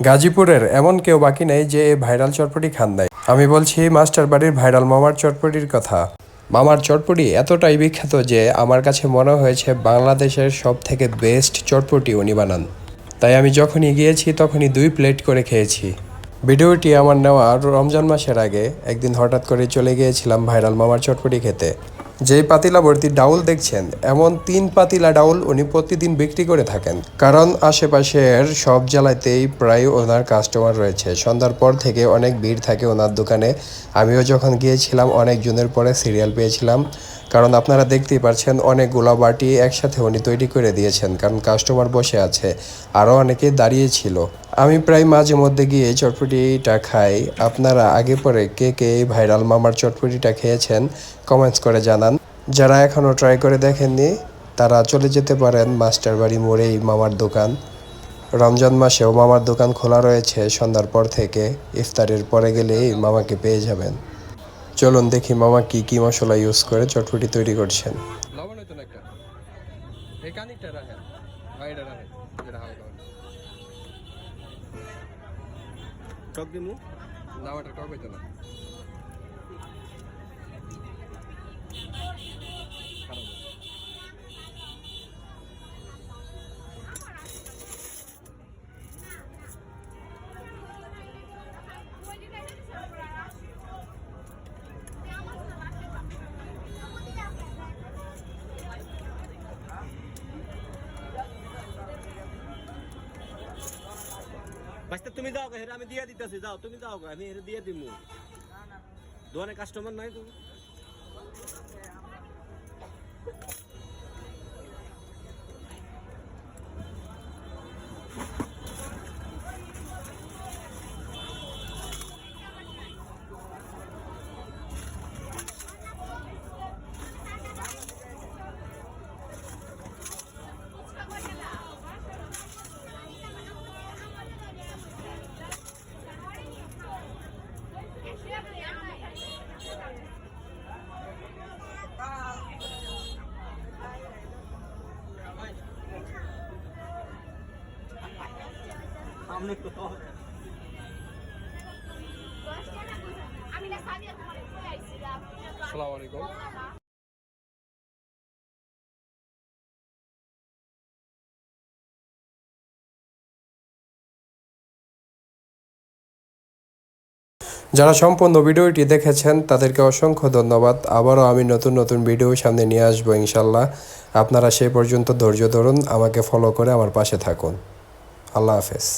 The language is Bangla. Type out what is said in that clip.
গাজীপুরের এমন কেউ বাকি নেই যে এই ভাইরাল চটপটি খান নাই। আমি বলছি মাস্টার বাড়ির ভাইরাল মামার চটপটির কথা। মামার চটপটি এতটাই বিখ্যাত যে আমার কাছে মনে হয়েছে বাংলাদেশের সব থেকে বেস্ট চটপটি উনি বানান। তাই আমি যখনই গিয়েছি তখনই 2 প্লেট করে খেয়েছি। ভিডিওটি আমার নেওয়া রমজান মাসের আগে একদিন হঠাৎ করে চলে গিয়েছিলাম ভাইরাল মামার চটপটি খেতে। যেই পাতিলা ভর্তি ডাউল দেখছেন, এমন 3 পাতিলা ডাউল উনি প্রতিদিন বিক্রি করে থাকেন। কারণ আশেপাশের সব জেলাতেই প্রায় ওনার কাস্টমার রয়েছে। সন্ধ্যার পর থেকে অনেক ভিড় থাকে ওনার দোকানে। আমিও যখন গিয়েছিলাম অনেক জনের পরে সিরিয়াল পেয়েছিলাম। কারণ আপনারা দেখতেই পাচ্ছেন অনেকগুলো বাটি একসাথে উনি তৈরি করে দিয়েছেন, কারণ কাস্টমার বসে আছে, আরও অনেকে দাঁড়িয়ে ছিল। আমি প্রায় মাঝে মধ্যে গিয়ে চটপটিটা খাই। আপনারা আগে পরে কে কে এই ভাইরাল মামার চটপটিটা খেয়েছেন কমেন্টস করে জানান। যারা এখনও ট্রাই করে দেখেননি তারা চলে যেতে পারেন মাস্টার বাড়ি মোড়েই মামার দোকান। রমজান মাসেও মামার দোকান খোলা রয়েছে সন্ধ্যার পর থেকে। ইফতারের পরে গেলেই মামাকে পেয়ে যাবেন। চলুন দেখি মামা কি কি মশলা ইউজ করে চটপটি তৈরি করছেন। লবণ হইতো না একটা, এই কানিকটা রাখেন, ভাইটা রাখেন, যেটা হালকা টক দিমু, না ওটা টক হইতো না। বাস্তা তুমি যাও, হেরা আমি দিয়ে দিতেছি, যাও তুমি যাও, আমি হেরা দিয়ে দিমু। দোকানে কাস্টমার নাই তো। আসসালামু আলাইকুম। যারা সম্পূর্ণ ভিডিওটি দেখেছেন তাদেরকে অসংখ্য ধন্যবাদ। আবারও আমি নতুন নতুন ভিডিও সামনে নিয়ে আসবো ইনশাল্লাহ। আপনারা সেই পর্যন্ত ধৈর্য ধরুন, আমাকে ফলো করে আমার পাশে থাকুন। আল্লাহ হাফেজ।